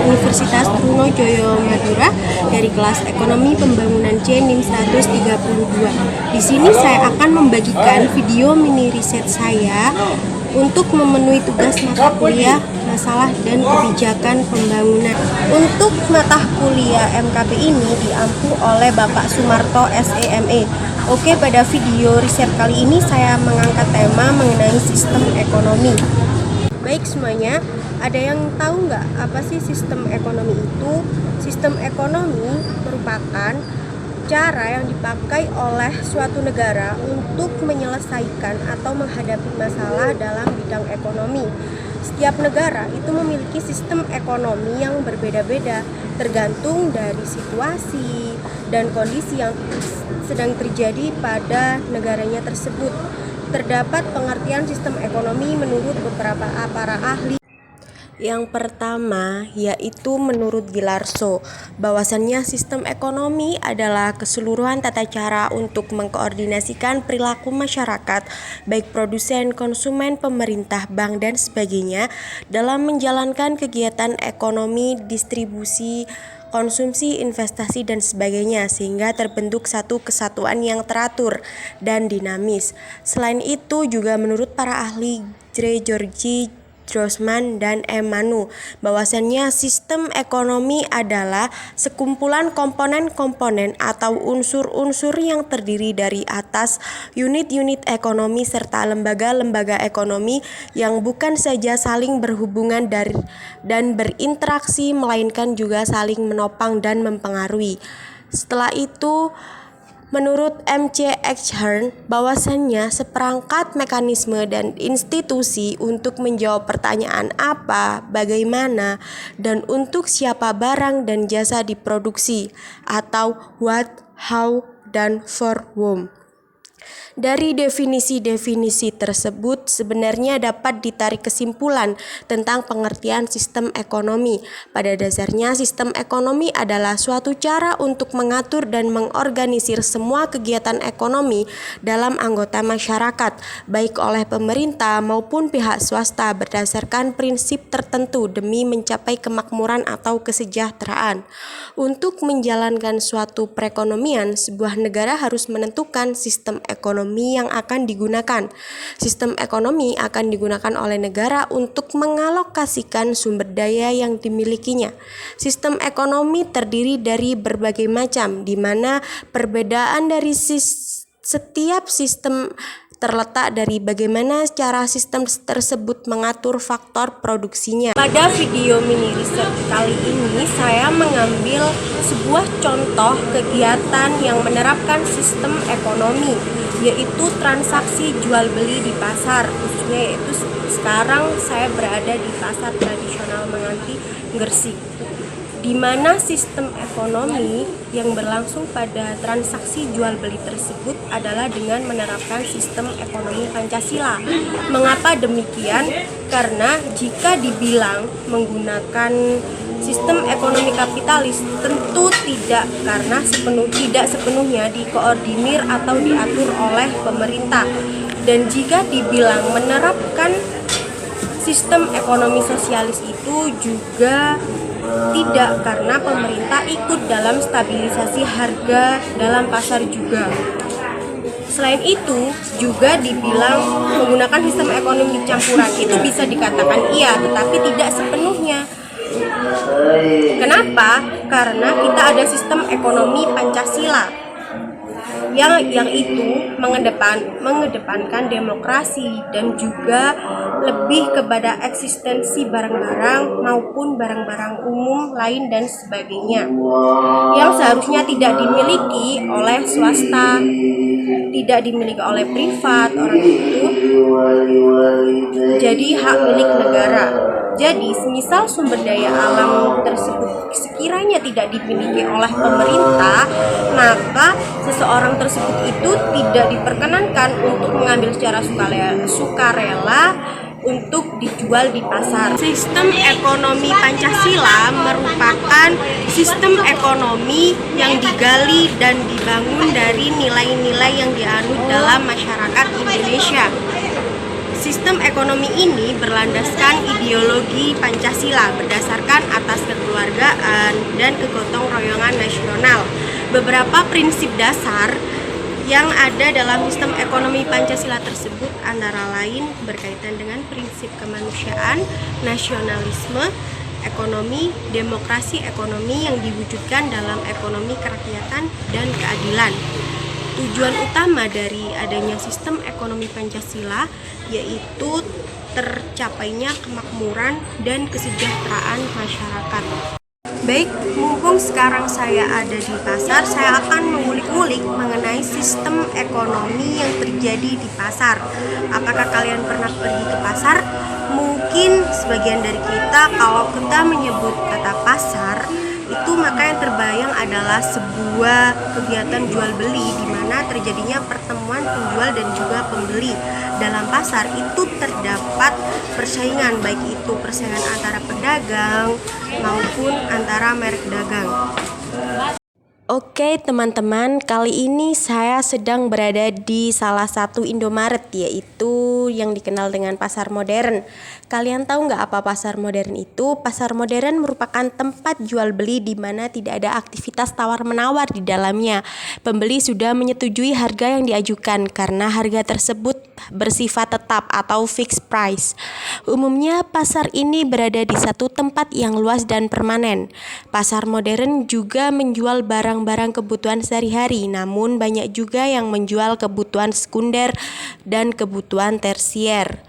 Universitas Trunojoyo Madura dari kelas Ekonomi Pembangunan C NIM 132. Di sini saya akan membagikan video mini riset saya untuk memenuhi tugas mata kuliah masalah dan kebijakan pembangunan. Untuk mata kuliah MKP ini diampu oleh Bapak Sumarto SEME. Oke, pada video riset kali ini saya mengangkat tema mengenai sistem ekonomi. Baik semuanya, ada yang tahu nggak apa sih sistem ekonomi itu? Sistem ekonomi merupakan cara yang dipakai oleh suatu negara untuk menyelesaikan atau menghadapi masalah dalam bidang ekonomi. Setiap negara itu memiliki sistem ekonomi yang berbeda-beda, tergantung dari situasi dan kondisi yang sedang terjadi pada negaranya tersebut. Terdapat pengertian sistem ekonomi menurut beberapa para ahli. Yang pertama yaitu menurut Gilarso, bahwasannya sistem ekonomi adalah keseluruhan tata cara untuk mengkoordinasikan perilaku masyarakat, baik produsen, konsumen, pemerintah, bank, dan sebagainya dalam menjalankan kegiatan ekonomi, distribusi, konsumsi, investasi, dan sebagainya, sehingga terbentuk satu kesatuan yang teratur dan dinamis. Selain itu juga menurut para ahli Georgi, Grossman, dan Manu, bahwasannya sistem ekonomi adalah sekumpulan komponen-komponen atau unsur-unsur yang terdiri dari atas unit-unit ekonomi serta lembaga-lembaga ekonomi yang bukan saja saling berhubungan dan berinteraksi, melainkan juga saling menopang dan mempengaruhi. Setelah itu, menurut M.C. Eichhorn, bahwasannya seperangkat mekanisme dan institusi untuk menjawab pertanyaan apa, bagaimana, dan untuk siapa barang dan jasa diproduksi, atau what, how, dan for whom. Dari definisi-definisi tersebut sebenarnya dapat ditarik kesimpulan tentang pengertian sistem ekonomi. Pada dasarnya sistem ekonomi adalah suatu cara untuk mengatur dan mengorganisir semua kegiatan ekonomi dalam anggota masyarakat, baik oleh pemerintah maupun pihak swasta berdasarkan prinsip tertentu demi mencapai kemakmuran atau kesejahteraan. Untuk menjalankan suatu perekonomian, sebuah negara harus menentukan sistem ekonomi yang akan digunakan. Sistem ekonomi akan digunakan oleh negara untuk mengalokasikan sumber daya yang dimilikinya. Sistem ekonomi terdiri dari berbagai macam, di mana perbedaan dari setiap sistem terletak dari bagaimana cara sistem tersebut mengatur faktor produksinya. Pada video mini riset kali ini saya mengambil sebuah contoh kegiatan yang menerapkan sistem ekonomi, yaitu transaksi jual beli di pasar, khususnya yaitu sekarang saya berada di pasar tradisional Menganti, Gresik, di mana sistem ekonomi yang berlangsung pada transaksi jual beli tersebut adalah dengan menerapkan sistem ekonomi Pancasila. Mengapa demikian? Karena jika dibilang menggunakan sistem ekonomi kapitalis tentu tidak, karena tidak sepenuhnya dikoordinir atau diatur oleh pemerintah. Dan jika dibilang menerapkan sistem ekonomi sosialis itu juga tidak, karena pemerintah ikut dalam stabilisasi harga dalam pasar juga. Selain itu juga dibilang menggunakan sistem ekonomi campuran itu bisa dikatakan iya, tetapi tidak sepenuhnya. Kenapa? Karena kita ada sistem ekonomi Pancasila yang itu mengedepankan demokrasi dan juga lebih kepada eksistensi barang-barang maupun barang-barang umum lain dan sebagainya yang seharusnya tidak dimiliki oleh swasta, tidak dimiliki oleh privat, orang itu jadi hak milik negara. Jadi semisal sumber daya alam tersebut sekiranya tidak dimiliki oleh pemerintah, maka seseorang tersebut itu tidak diperkenankan untuk mengambil secara sukarela untuk dijual di pasar. Sistem ekonomi Pancasila merupakan sistem ekonomi yang digali dan dibangun dari nilai-nilai yang dianut dalam masyarakat Indonesia. Sistem ekonomi ini berlandaskan ideologi Pancasila berdasarkan atas kekeluargaan dan kegotong royongan nasional. Beberapa prinsip dasar yang ada dalam sistem ekonomi Pancasila tersebut antara lain berkaitan dengan prinsip kemanusiaan, nasionalisme, ekonomi, demokrasi ekonomi yang diwujudkan dalam ekonomi kerakyatan dan keadilan. Tujuan utama dari adanya sistem ekonomi Pancasila yaitu tercapainya kemakmuran dan kesejahteraan masyarakat. Baik, mumpung sekarang saya ada di pasar, saya akan mengulik-ngulik mengenai sistem ekonomi yang terjadi di pasar. Apakah kalian pernah pergi ke pasar? Mungkin sebagian dari kita, kalau kita menyebut kata pasar, itu maka yang terbayang adalah sebuah kegiatan jual beli di mana terjadinya pertemuan penjual dan juga pembeli. Dalam pasar itu terdapat persaingan, baik itu persaingan antara pedagang maupun antara merek dagang. Oke teman-teman, kali ini saya sedang berada di salah satu Indomaret, yaitu yang dikenal dengan pasar modern. Kalian tahu nggak apa pasar modern itu? Pasar modern merupakan tempat jual beli di mana tidak ada aktivitas tawar-menawar di dalamnya. Pembeli sudah menyetujui harga yang diajukan karena harga tersebut bersifat tetap atau fixed price. Umumnya pasar ini berada di satu tempat yang luas dan permanen. Pasar modern juga menjual barang-barang kebutuhan sehari-hari, namun banyak juga yang menjual kebutuhan sekunder dan kebutuhan tersier.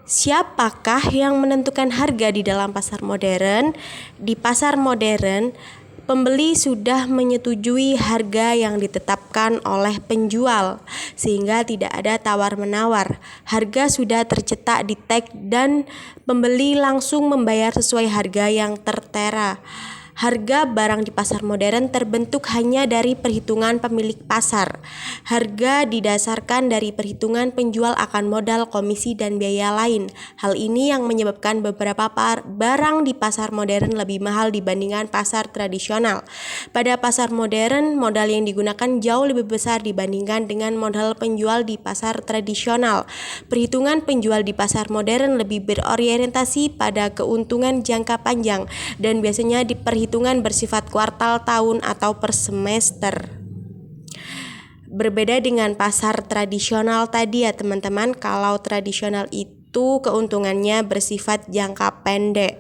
Siapakah yang menentukan harga di dalam pasar modern? Di pasar modern, pembeli sudah menyetujui harga yang ditetapkan oleh penjual, sehingga tidak ada tawar-menawar. Harga sudah tercetak di tag dan pembeli langsung membayar sesuai harga yang tertera. Harga barang di pasar modern terbentuk hanya dari perhitungan pemilik pasar. Harga didasarkan dari perhitungan penjual akan modal, komisi, dan biaya lain. Hal ini yang menyebabkan beberapa barang di pasar modern lebih mahal dibandingkan pasar tradisional. Pada pasar modern, modal yang digunakan jauh lebih besar dibandingkan dengan modal penjual di pasar tradisional. Perhitungan penjual di pasar modern lebih berorientasi pada keuntungan jangka panjang dan biasanya perhitungan bersifat kuartal, tahun, atau per semester. Berbeda dengan pasar tradisional tadi ya teman-teman, kalau tradisional itu keuntungannya bersifat jangka pendek.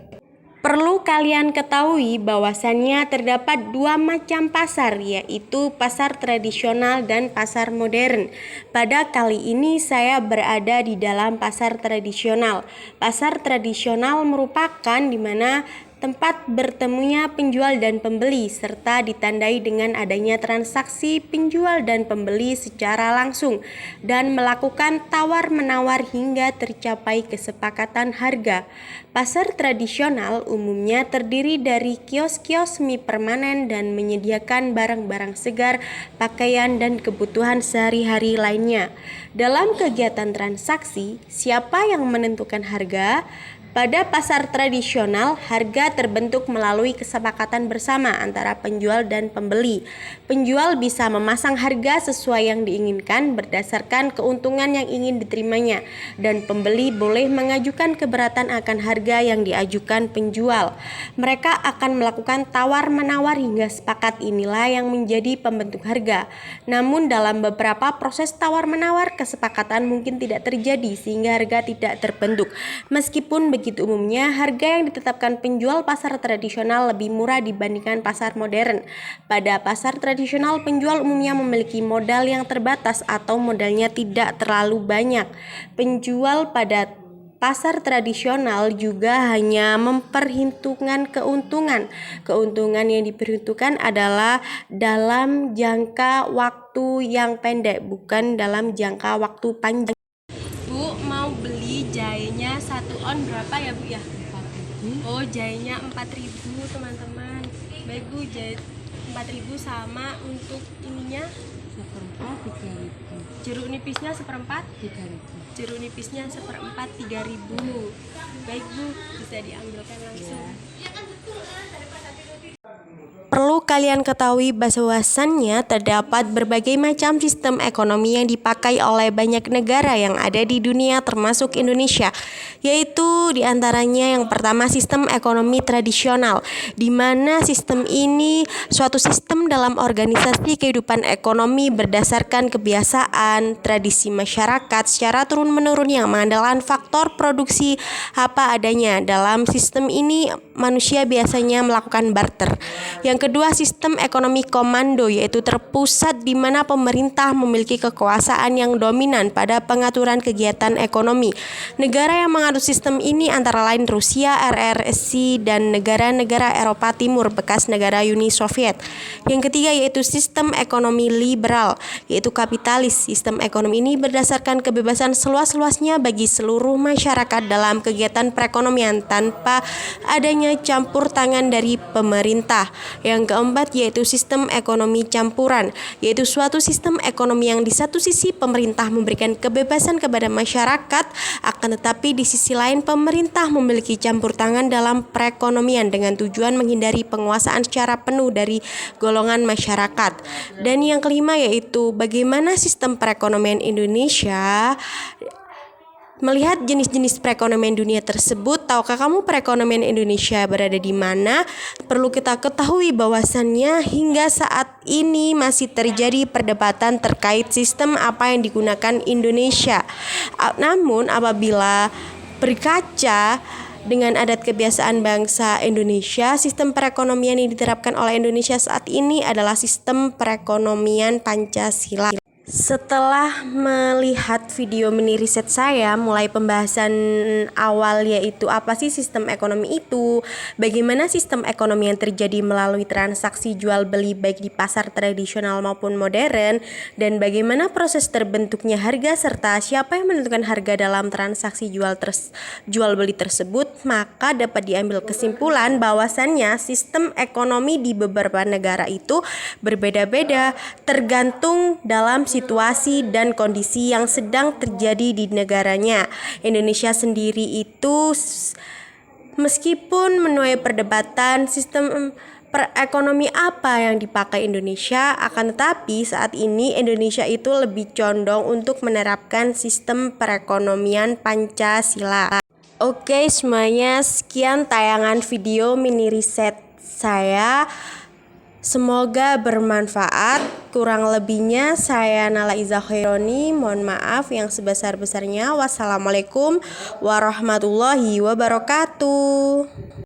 Perlu kalian ketahui bahwasannya terdapat dua macam pasar, yaitu pasar tradisional dan pasar modern. Pada kali ini saya berada di dalam pasar tradisional. Pasar tradisional merupakan di mana tempat bertemunya penjual dan pembeli serta ditandai dengan adanya transaksi penjual dan pembeli secara langsung dan melakukan tawar-menawar hingga tercapai kesepakatan harga. Pasar tradisional umumnya terdiri dari kios-kios mie permanen dan menyediakan barang-barang segar, pakaian, dan kebutuhan sehari-hari lainnya. Dalam kegiatan transaksi, siapa yang menentukan harga? Pada pasar tradisional, harga terbentuk melalui kesepakatan bersama antara penjual dan pembeli. Penjual bisa memasang harga sesuai yang diinginkan berdasarkan keuntungan yang ingin diterimanya, dan pembeli boleh mengajukan keberatan akan harga yang diajukan penjual. Mereka akan melakukan tawar-menawar hingga sepakat, inilah yang menjadi pembentuk harga. Namun dalam beberapa proses tawar-menawar, kesepakatan mungkin tidak terjadi sehingga harga tidak terbentuk. Meskipun begitu, umumnya harga yang ditetapkan penjual pasar tradisional lebih murah dibandingkan pasar modern. Pada pasar tradisional, penjual umumnya memiliki modal yang terbatas atau modalnya tidak terlalu banyak. Penjual pada pasar tradisional juga hanya memperhitungkan keuntungan. Keuntungan yang diperhitungkan adalah dalam jangka waktu yang pendek, bukan dalam jangka waktu panjang. Bu, mau beli jahenya 1 on berapa ya Bu ya? 4.000. Oh, jahenya 4.000 teman-teman. Baik Bu, jahe 4.000 sama untuk ininya seperempat 3.000. jeruk nipisnya seperempat 3.000. jeruk nipisnya seperempat 3.000. Baik Bu, bisa diambilkan langsung. Perlu kalian ketahui bahwasannya terdapat berbagai macam sistem ekonomi yang dipakai oleh banyak negara yang ada di dunia termasuk Indonesia, yaitu diantaranya yang pertama sistem ekonomi tradisional, di mana sistem ini suatu sistem dalam organisasi kehidupan ekonomi berdasarkan kebiasaan, tradisi masyarakat secara turun-menurun yang mengandalkan faktor produksi apa adanya. Dalam sistem ini manusia biasanya melakukan barter. Yang kedua, sistem ekonomi komando, yaitu terpusat di mana pemerintah memiliki kekuasaan yang dominan pada pengaturan kegiatan ekonomi. Negara yang menganut sistem ini antara lain Rusia, RRC, dan negara-negara Eropa Timur bekas negara Uni Soviet. Yang ketiga yaitu sistem ekonomi liberal, yaitu kapitalis. Sistem ekonomi ini berdasarkan kebebasan seluas-luasnya bagi seluruh masyarakat dalam kegiatan perekonomian tanpa adanya campur tangan dari pemerintah. Yang keempat yaitu sistem ekonomi campuran, yaitu suatu sistem ekonomi yang di satu sisi pemerintah memberikan kebebasan kepada masyarakat, akan tetapi di sisi lain pemerintah memiliki campur tangan dalam perekonomian dengan tujuan menghindari penguasaan secara penuh dari golongan masyarakat. Dan yang kelima yaitu bagaimana sistem perekonomian Indonesia. Melihat jenis-jenis perekonomian dunia tersebut, tahukah kamu perekonomian Indonesia berada di mana? Perlu kita ketahui bahwasannya hingga saat ini masih terjadi perdebatan terkait sistem apa yang digunakan Indonesia. Namun apabila berkaca dengan adat kebiasaan bangsa Indonesia, sistem perekonomian yang diterapkan oleh Indonesia saat ini adalah sistem perekonomian Pancasila. Setelah melihat video mini riset saya, mulai pembahasan awal yaitu apa sih sistem ekonomi itu, bagaimana sistem ekonomi yang terjadi melalui transaksi jual beli baik di pasar tradisional maupun modern, dan bagaimana proses terbentuknya harga serta siapa yang menentukan harga dalam transaksi jual beli tersebut, maka dapat diambil kesimpulan bahwasannya sistem ekonomi di beberapa negara itu berbeda-beda tergantung dalam situasi dan kondisi yang sedang terjadi di negaranya. Indonesia sendiri itu meskipun menuai perdebatan sistem perekonomi apa yang dipakai Indonesia, akan tetapi saat ini Indonesia itu lebih condong untuk menerapkan sistem perekonomian Pancasila. Oke semuanya, sekian tayangan video mini riset saya. Semoga bermanfaat. Kurang lebihnya saya Nala Iza Khaironi, mohon maaf yang sebesar-besarnya. Wassalamualaikum warahmatullahi wabarakatuh.